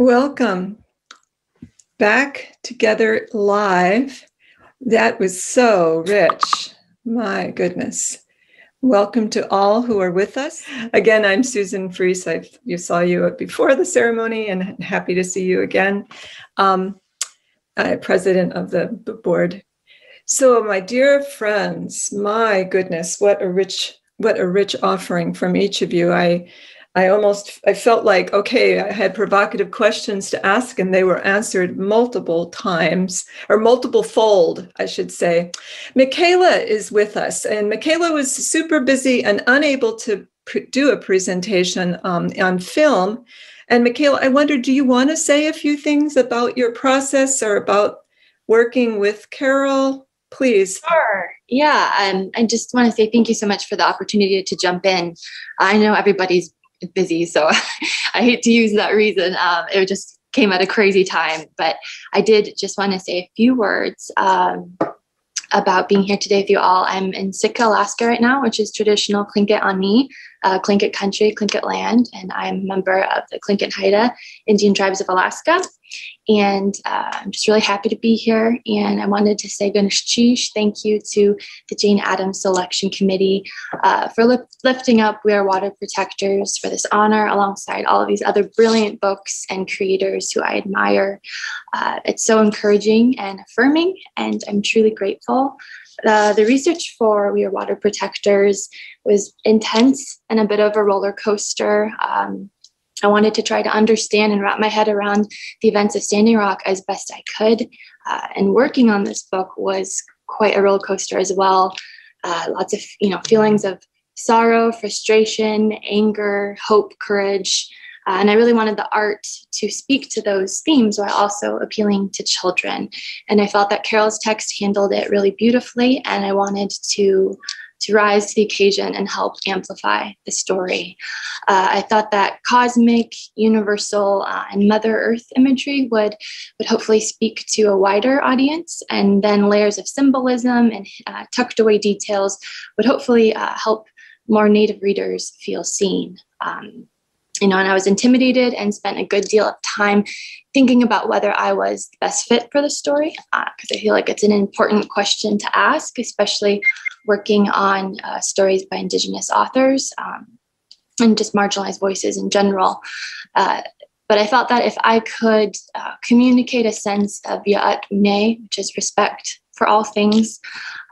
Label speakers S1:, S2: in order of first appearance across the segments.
S1: Welcome back together live. That was so rich. My goodness. Welcome to all who are with us. Again, I'm Susan Freese. You saw you before the ceremony and happy to see you again. President of the board. So my dear friends, my goodness, what a rich offering from each of you. I felt like, okay, I had provocative questions to ask and they were answered multiple times, or multiple fold, I should say. Michaela is with us, and Michaela was super busy and unable to do a presentation on film. And Michaela, I wonder, do you want to say a few things about your process or about working with Carole? Please.
S2: Sure. Yeah. I just want to say thank you so much for the opportunity to jump in. I know everybody's busy, so I hate to use that reason. It just came at a crazy time, but I did just want to say a few words about being here today with you all. I'm in Sitka, Alaska right now, which is traditional Tlingit Ani, Tlingit country, Tlingit land, and I'm a member of the Tlingit Haida Indian tribes of Alaska. And I'm just really happy to be here. And I wanted to say Ganesh thank you to the Jane Addams Selection Committee for lifting up We Are Water Protectors for this honor alongside all of these other brilliant books and creators who I admire. It's so encouraging and affirming, and I'm truly grateful. The research for We Are Water Protectors was intense and a bit of a roller coaster. I wanted to try to understand and wrap my head around the events of Standing Rock as best I could. And working on this book was quite a roller coaster as well. Lots of feelings of sorrow, frustration, anger, hope, courage. And I really wanted the art to speak to those themes while also appealing to children. And I felt that Carole's text handled it really beautifully, and I wanted to rise to the occasion and help amplify the story. I thought that cosmic, universal, and Mother Earth imagery would hopefully speak to a wider audience, and then layers of symbolism and tucked away details would hopefully help more Native readers feel seen. And I was intimidated and spent a good deal of time thinking about whether I was the best fit for the story, because I feel like it's an important question to ask, especially working on stories by Indigenous authors and just marginalized voices in general. But I felt that if I could communicate a sense of ya'at une, which is respect for all things,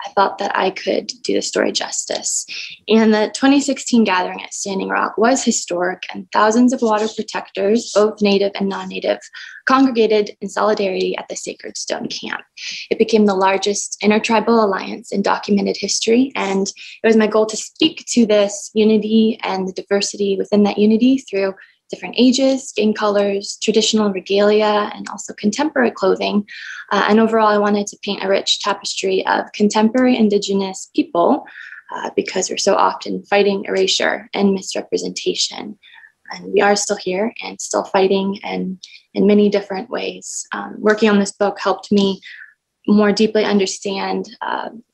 S2: I felt that I could do the story justice. And the 2016 gathering at Standing Rock was historic, and thousands of water protectors, both Native and non-Native, congregated in solidarity at the Sacred Stone Camp. It became the largest intertribal alliance in documented history, and it was my goal to speak to this unity and the diversity within that unity through different ages, skin colors, traditional regalia, and also contemporary clothing. And overall, I wanted to paint a rich tapestry of contemporary Indigenous people because we're so often fighting erasure and misrepresentation. And we are still here and still fighting, and in many different ways. Working on this book helped me more deeply understand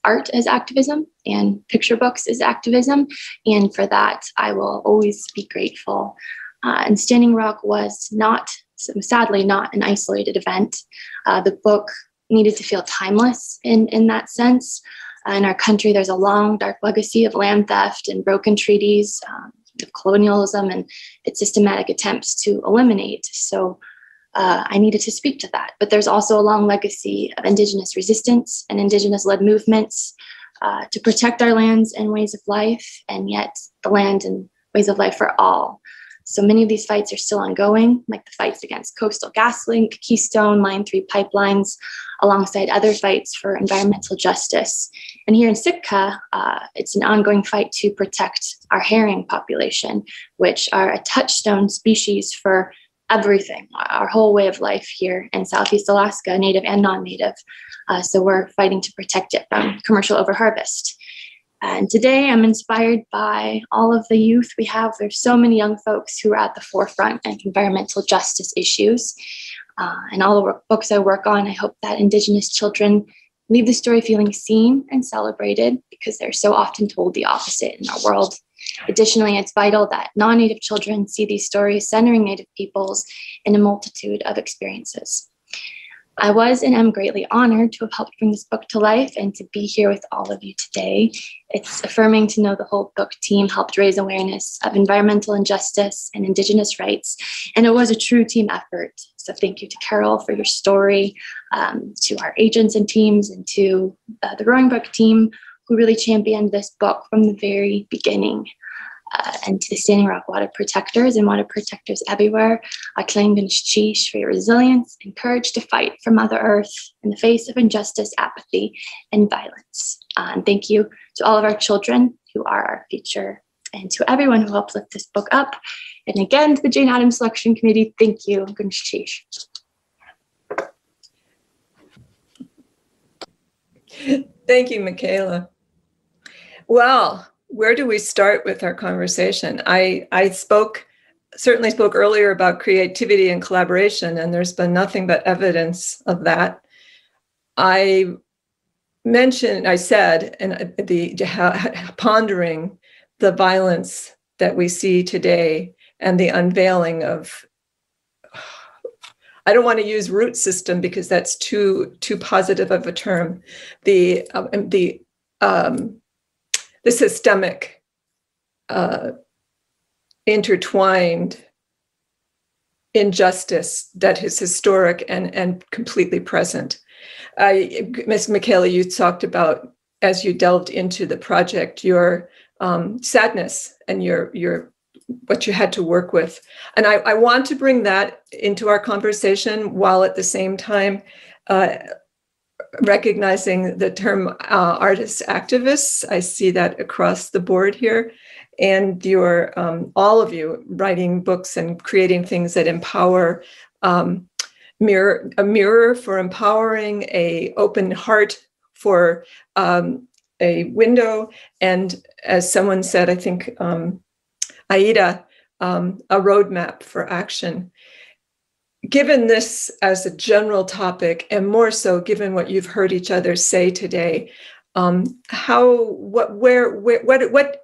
S2: art as activism and picture books as activism. And for that, I will always be grateful. And Standing Rock was sadly not an isolated event. The book needed to feel timeless in that sense. In our country, there's a long, dark legacy of land theft and broken treaties, of colonialism and its systematic attempts to eliminate. So I needed to speak to that. But there's also a long legacy of Indigenous resistance and Indigenous-led movements to protect our lands and ways of life, and yet the land and ways of life for all. So many of these fights are still ongoing, like the fights against Coastal GasLink, Keystone, Line 3 pipelines, alongside other fights for environmental justice. And here in Sitka, it's an ongoing fight to protect our herring population, which are a touchstone species for everything, our whole way of life here in Southeast Alaska, Native and non-Native. So we're fighting to protect it from commercial overharvest. And today I'm inspired by all of the youth we have. There's so many young folks who are at the forefront of environmental justice issues. And all the books I work on, I hope that Indigenous children leave the story feeling seen and celebrated, because they're so often told the opposite in our world. Additionally, it's vital that non-Native children see these stories centering Native peoples in a multitude of experiences. I was and am greatly honored to have helped bring this book to life and to be here with all of you today. It's affirming to know the whole book team helped raise awareness of environmental injustice and Indigenous rights, and it was a true team effort. So thank you to Carole for your story, to our agents and teams, and to the Rowing Brook team who really championed this book from the very beginning. And to the Standing Rock Water Protectors and water protectors everywhere, I claim Sheesh for your resilience and courage to fight for Mother Earth in the face of injustice, apathy, and violence. And thank you to all of our children who are our future, and to everyone who helped lift this book up. And again, to the Jane Addams Selection Committee, thank you. Sheesh.
S1: Thank you, Michaela. Well, where do we start with our conversation? I certainly spoke earlier about creativity and collaboration, and there's been nothing but evidence of that. I said, pondering the violence that we see today and the unveiling of, I don't want to use root system because that's too positive of a term, the systemic, intertwined injustice that is historic and completely present. Ms. Michaela, you talked about, as you delved into the project, your sadness and your what you had to work with. And I want to bring that into our conversation while at the same time recognizing the term artist activists. I see that across the board here. And your all of you writing books and creating things that empower, a mirror for empowering, a open heart for a window, and as someone said, I think Aida, a roadmap for action. Given this as a general topic, and more so given what you've heard each other say today, what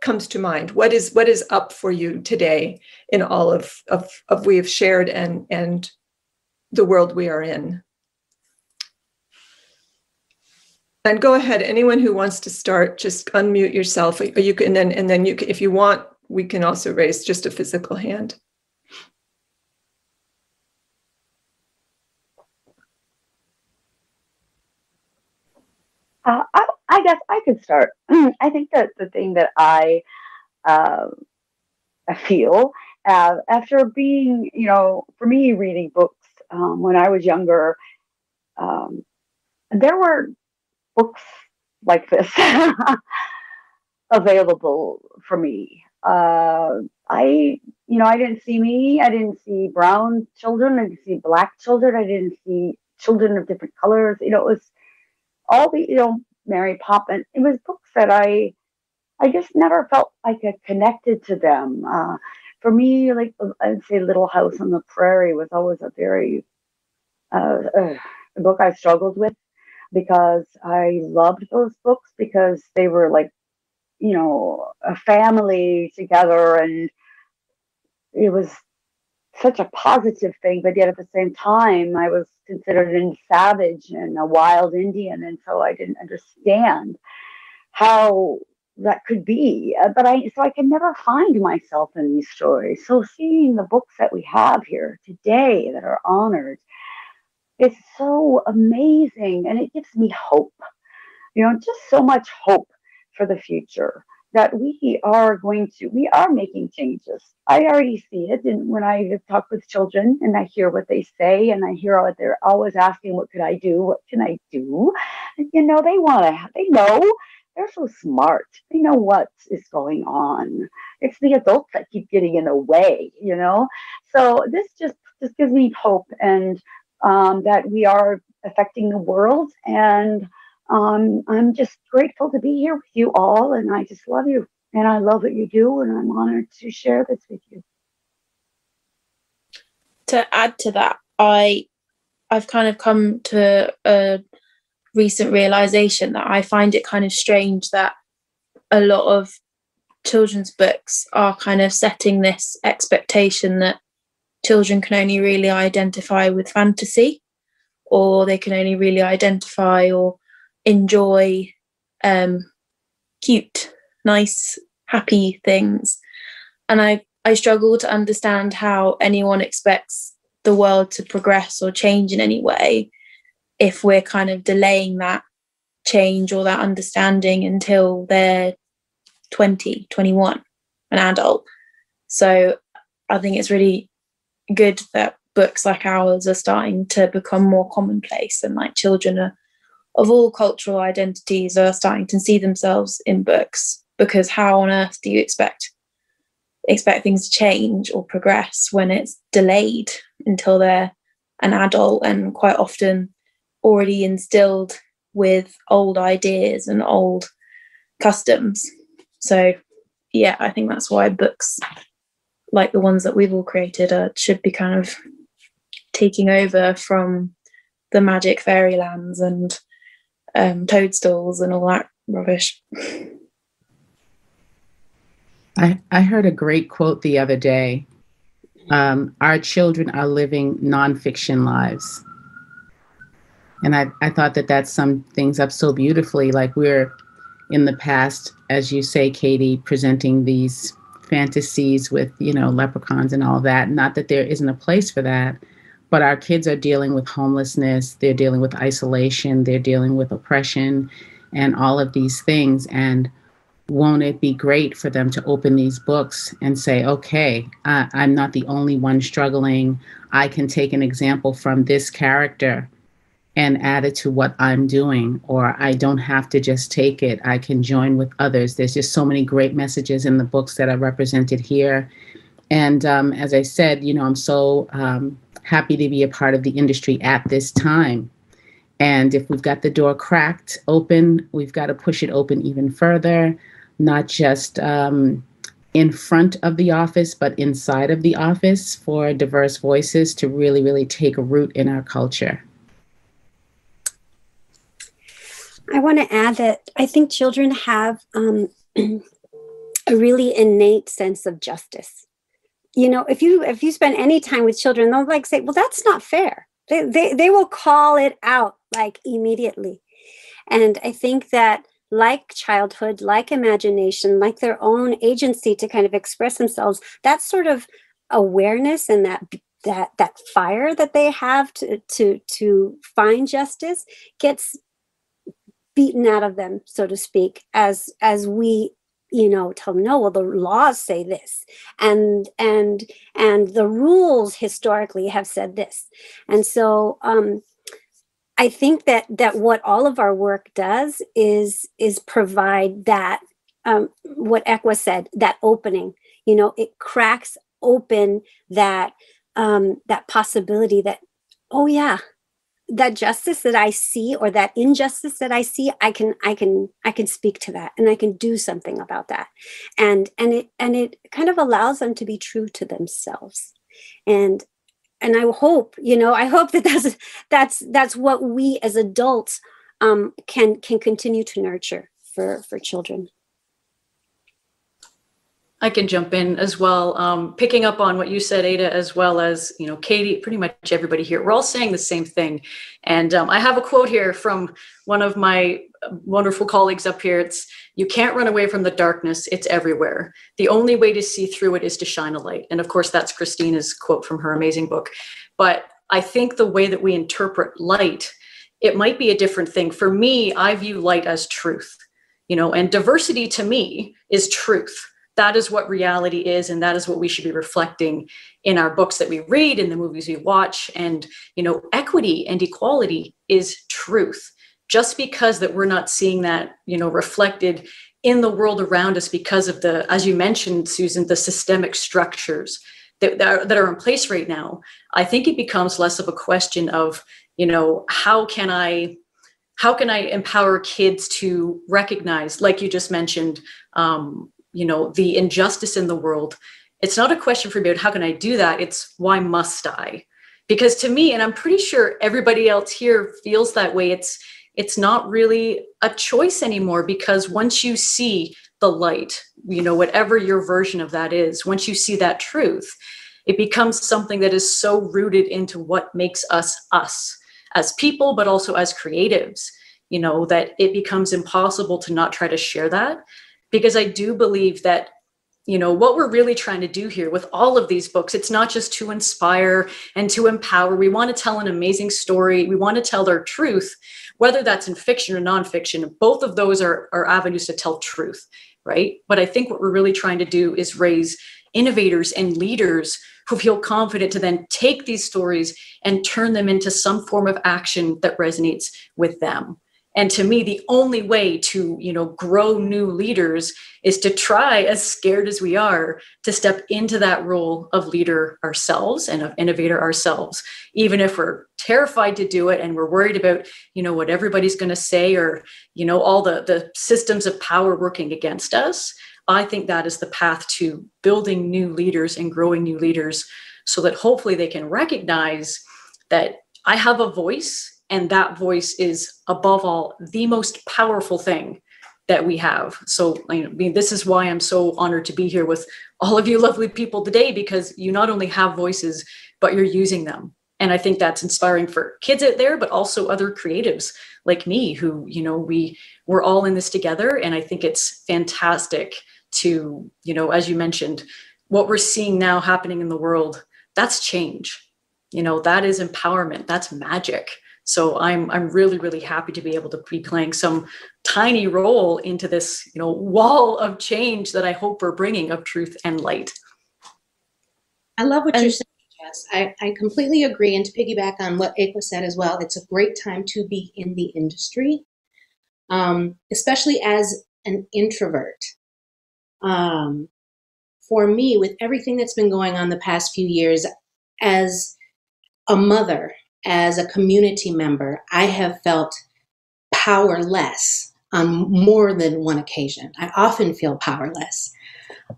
S1: comes to mind? What is up for you today in all of we have shared and the world we are in? And go ahead, anyone who wants to start, just unmute yourself. You can, and then you can, if you want, we can also raise just a physical hand.
S3: I guess I could start. I think that the thing that I feel after being, for me, reading books when I was younger, there were books like this available for me. I didn't see I didn't see brown children, I didn't see black children, I didn't see children of different colors. It was all the, Mary Poppins. It was books that I just never felt like I connected to them. For me, like I'd say Little House on the Prairie was always a very a book I struggled with, because I loved those books because they were like, a family together, and it was such a positive thing, but yet at the same time, I was considered a savage and a wild Indian, and so I didn't understand how that could be. So I can never find myself in these stories. So seeing the books that we have here today that are honored, it's so amazing, and it gives me hope. Just so much hope for the future, that we are making changes. I already see it when I talk with children and I hear what they say, and I hear what they're always asking, what could I do? What can I do? And, they know, they're so smart. They know what is going on. It's the adults that keep getting in the way, So this just gives me hope, and that we are affecting the world, and I'm just grateful to be here with you all, and I just love you, and I love what you do, and I'm honored to share this with you.
S4: To add to that, I've kind of come to a recent realization that I find it kind of strange that a lot of children's books are kind of setting this expectation that children can only really identify with fantasy, or they can only really identify or enjoy cute, nice, happy things. And I struggle to understand how anyone expects the world to progress or change in any way if we're kind of delaying that change or that understanding until they're 20, 21, an adult. So I think it's really good that books like ours are starting to become more commonplace, and like children of all cultural identities are starting to see themselves in books, because how on earth do you expect things to change or progress when it's delayed until they're an adult and quite often already instilled with old ideas and old customs. So yeah, I think that's why books like the ones that we've all created should be kind of taking over from the magic fairylands and toadstools and all that rubbish.
S5: I heard a great quote the other day. Our children are living nonfiction lives. And I thought that summed things up so beautifully. Like, we're in the past, as you say, Katie, presenting these fantasies with, leprechauns and all that. Not that there isn't a place for that, but our kids are dealing with homelessness. They're dealing with isolation. They're dealing with oppression and all of these things. And won't it be great for them to open these books and say, okay, I'm not the only one struggling. I can take an example from this character and add it to what I'm doing, or I don't have to just take it. I can join with others. There's just so many great messages in the books that are represented here. And as I said, I'm so happy to be a part of the industry at this time. And if we've got the door cracked open, we've got to push it open even further, not just in front of the office, but inside of the office, for diverse voices to really, really take a root in our culture.
S6: I want to add that I think children have a really innate sense of justice. If you spend any time with children, they'll say, well, that's not fair. They will call it out immediately. And I think that, like childhood, like imagination, like their own agency to kind of express themselves, that sort of awareness and that fire that they have to find justice gets beaten out of them, so to speak, as we tell them, no, well, the laws say this, and the rules historically have said this. And so I think that what all of our work does is provide that, what Ekwa said, that opening. It cracks open that possibility that, oh yeah, that justice that I see, or that injustice that I see, I can speak to that, and I can do something about that. And it kind of allows them to be true to themselves. And I hope, that that's what we as adults can continue to nurture for children.
S7: I can jump in as well. Picking up on what you said, Ada, as well as, Katie, pretty much everybody here, we're all saying the same thing. And I have a quote here from one of my wonderful colleagues up here. It's, "You can't run away from the darkness. It's everywhere. The only way to see through it is to shine a light." And of course, that's Christina's quote from her amazing book. But I think the way that we interpret light, it might be a different thing. For me, I view light as truth, and diversity to me is truth. That is what reality is, and that is what we should be reflecting in our books that we read, in the movies we watch. And, equity and equality is truth. Just because that we're not seeing that, reflected in the world around us because of the, as you mentioned, Susan, the systemic structures that are in place right now, I think it becomes less of a question of, how can I empower kids to recognize, like you just mentioned, the injustice in the world. It's not a question for me about how can I do that? It's why must I? Because to me, and I'm pretty sure everybody else here feels that way, it's not really a choice anymore, because once you see the light, whatever your version of that is, once you see that truth, it becomes something that is so rooted into what makes us as people, but also as creatives, that it becomes impossible to not try to share that. Because I do believe that, what we're really trying to do here with all of these books, it's not just to inspire and to empower. We want to tell an amazing story. We want to tell their truth, whether that's in fiction or nonfiction. Both of those are avenues to tell truth, right? But I think what we're really trying to do is raise innovators and leaders who feel confident to then take these stories and turn them into some form of action that resonates with them. And to me, the only way to, grow new leaders is to try, as scared as we are, to step into that role of leader ourselves and of innovator ourselves, even if we're terrified to do it and we're worried about, what everybody's going to say, or, all the systems of power working against us. I think that is the path to building new leaders and growing new leaders, so that hopefully they can recognize that I have a voice, and that voice is above all the most powerful thing that we have. So this is why I'm so honored to be here with all of you lovely people today, because you not only have voices, but you're using them. And I think that's inspiring for kids out there, but also other creatives like me who, we're all in this together. And I think it's fantastic to, as you mentioned, what we're seeing now happening in the world, that's change. That is empowerment. That's magic. So I'm really, really happy to be able to be playing some tiny role into this, wall of change that I hope we're bringing of truth and light.
S8: I love what you're saying, Jess. I completely agree. And to piggyback on what Aqua said as well, it's a great time to be in the industry, especially as an introvert. For me, with everything that's been going on the past few years, as a mother, as a community member, I have felt powerless on more than one occasion. I often feel powerless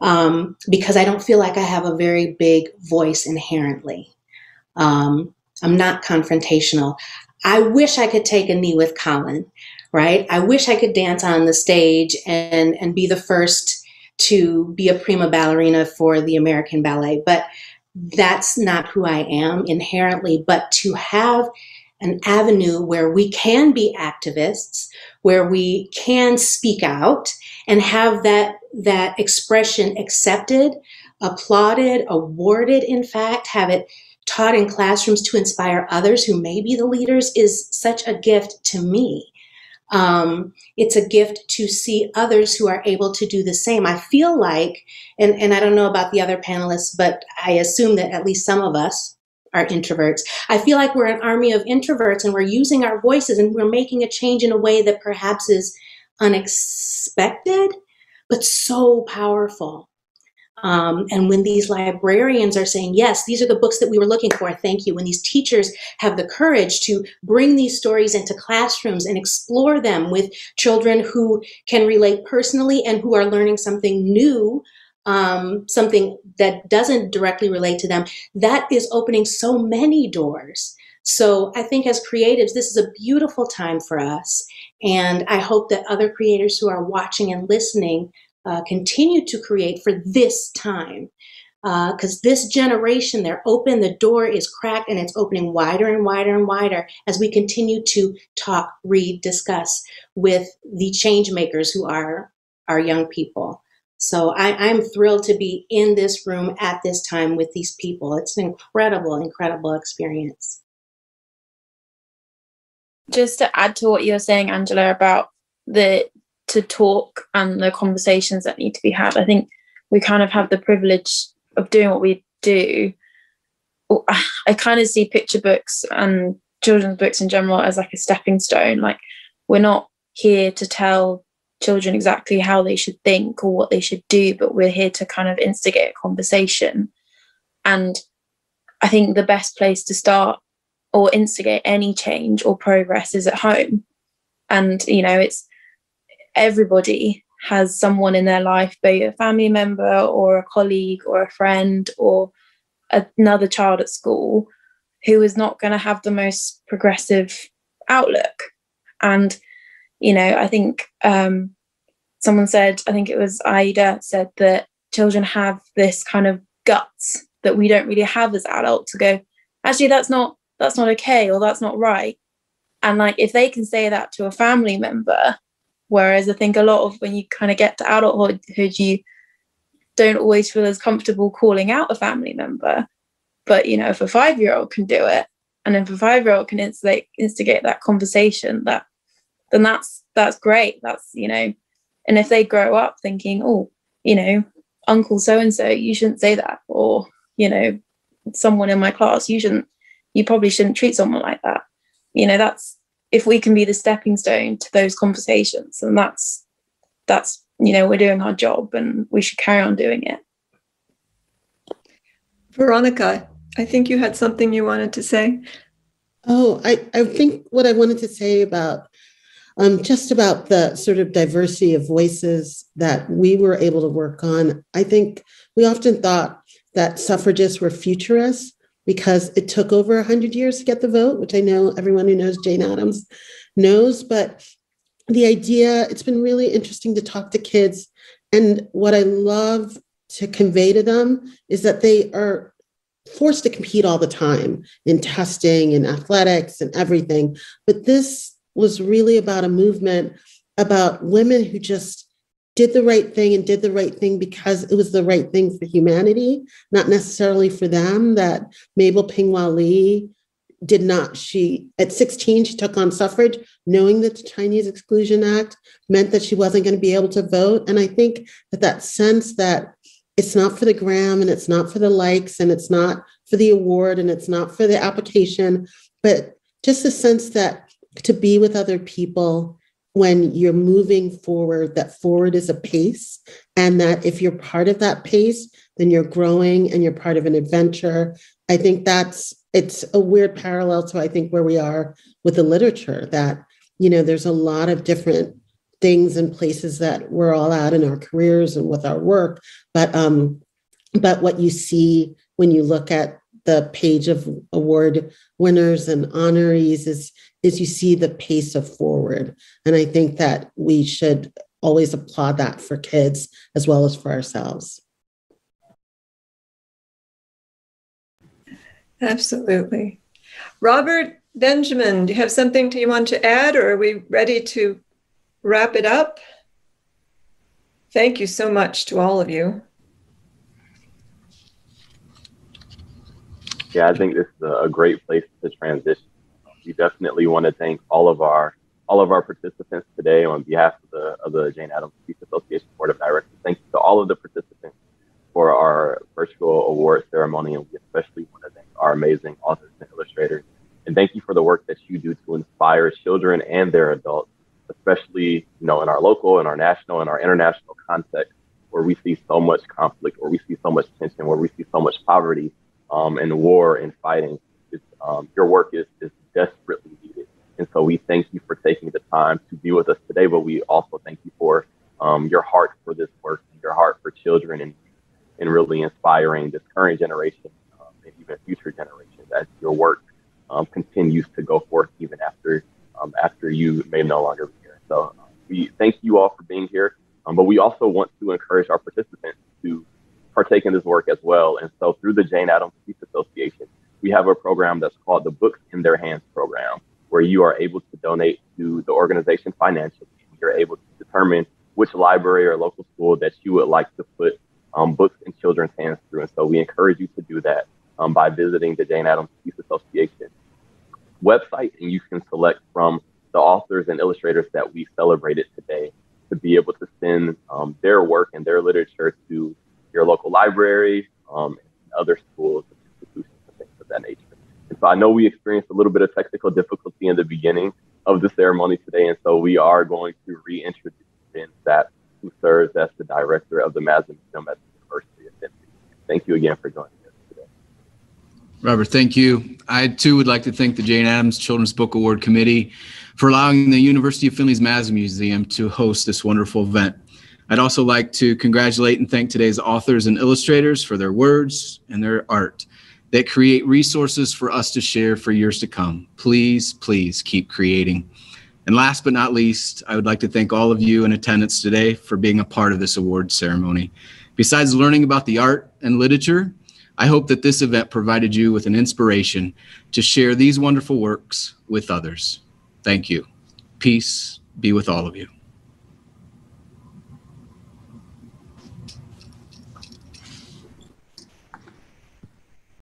S8: because I don't feel like I have a very big voice inherently. I'm not confrontational. I wish I could take a knee with Colin, right? I wish I could dance on the stage and be the first to be a prima ballerina for the American Ballet, but that's not who I am inherently. But to have an avenue where we can be activists, where we can speak out and have that expression accepted, applauded, awarded, in fact, have it taught in classrooms to inspire others who may be the leaders, is such a gift to me. It's a gift to see others who are able to do the same. I feel like, and I don't know about the other panelists, but I assume that at least some of us are introverts. I feel like we're an army of introverts and we're using our voices and we're making a change in a way that perhaps is unexpected, but so powerful. And when these librarians are saying, yes, these are the books that we were looking for, thank you. When these teachers have the courage to bring these stories into classrooms and explore them with children who can relate personally and who are learning something new, something that doesn't directly relate to them, that is opening so many doors. So I think as creatives, this is a beautiful time for us. And I hope that other creators who are watching and listening continue to create for this time, because this generation, they're open, the door is cracked, and it's opening wider and wider and wider as we continue to talk, read, discuss with the change makers who are our young people. So I'm thrilled to be in this room at this time with these people. It's an incredible, incredible experience.
S4: Just to add to what you're saying, Angela, about to talk and the conversations that need to be had. I think we kind of have the privilege of doing what we do. I kind of see picture books and children's books in general as like a stepping stone. Like, we're not here to tell children exactly how they should think or what they should do, but we're here to kind of instigate a conversation. And I think the best place to start or instigate any change or progress is at home. And, it's everybody has someone in their life, be it a family member or a colleague or a friend or another child at school, who is not going to have the most progressive outlook. And, I think someone said, I think it was Ida, said that children have this kind of guts that we don't really have as adults to go, actually, that's not okay, or that's not right. And like, if they can say that to a family member, whereas I think a lot of when you kind of get to adulthood, you don't always feel as comfortable calling out a family member. But, you know, if a 5-year-old can do it, and if a 5-year-old can instigate that conversation, then that's great. That's, you know, and if they grow up thinking, oh, you know, Uncle so-and-so, you shouldn't say that, or, you know, someone in my class, you probably shouldn't treat someone like that. You know, that's, if we can be the stepping stone to those conversations, and that's, you know, we're doing our job and we should carry on doing it.
S1: Veronica, I think you had something you wanted to say.
S9: Oh, I think what I wanted to say about just about the sort of diversity of voices that we were able to work on. I think we often thought that suffragists were futurists because it took over 100 years to get the vote, which I know everyone who knows Jane Addams knows. But the idea, it's been really interesting to talk to kids. And what I love to convey to them is that they are forced to compete all the time in testing and athletics and everything. But this was really about a movement about women who just did the right thing and did the right thing because it was the right thing for humanity, not necessarily for them. That Mabel Pingwa Lee did not, at 16, she took on suffrage, knowing that the Chinese Exclusion Act meant that she wasn't going to be able to vote. And I think that sense that it's not for the gram and it's not for the likes and it's not for the award and it's not for the application, but just the sense that to be with other people when you're moving forward, that forward is a pace, and that if you're part of that pace, then you're growing and you're part of an adventure. I think it's a weird parallel to, I think, where we are with the literature, that, you know, there's a lot of different things and places that we're all at in our careers and with our work. But what you see when you look at the page of award winners and honorees is you see the pace of forward. And I think that we should always applaud that for kids as well as for ourselves.
S1: Absolutely. Robert, Benjamin, do you have something you want to add, or are we ready to wrap it up? Thank you so much to all of you.
S10: Yeah, I think this is a great place to transition. We definitely want to thank all of our participants today on behalf of the Jane Addams Peace Association Board of Directors. Thank you to all of the participants for our virtual award ceremony, and we especially want to thank our amazing authors and illustrators. And thank you for the work that you do to inspire children and their adults, especially, you know, in our local, in our national, and our international context, where we see so much conflict, where we see so much tension, where we see so much poverty, and war and fighting. Your work is desperately needed. And so we thank you for taking the time to be with us today, but we also thank you for your heart for this work, your heart for children, and really inspiring this current generation and even future generations as your work continues to go forth even after you may no longer be here. So we thank you all for being here, but we also want to encourage our participants to partake in this work as well. And so through the Jane Addams Peace Association, we have a program that's called the Books in Their Hands program, where you are able to donate to the organization financially. You're able to determine which library or local school that you would like to put books in children's hands through. And so we encourage you to do that by visiting the Jane Addams Peace Association website, and you can select from the authors and illustrators that we celebrated today to be able to send their work and their literature to your local library, and other schools, institutions, and things of that nature. And so I know we experienced a little bit of technical difficulty in the beginning of the ceremony today, and so we are going to reintroduce Ben Sapp, who serves as the director of the Masden Museum at the University of Tennessee. Thank you again for joining us today.
S11: Robert, thank you. I too would like to thank the Jane Addams Children's Book Award Committee for allowing the University of Findlay's Masden Museum to host this wonderful event. I'd also like to congratulate and thank today's authors and illustrators for their words and their art that create resources for us to share for years to come. Please, please keep creating. And last but not least, I would like to thank all of you in attendance today for being a part of this award ceremony. Besides learning about the art and literature, I hope that this event provided you with an inspiration to share these wonderful works with others. Thank you. Peace be with all of you.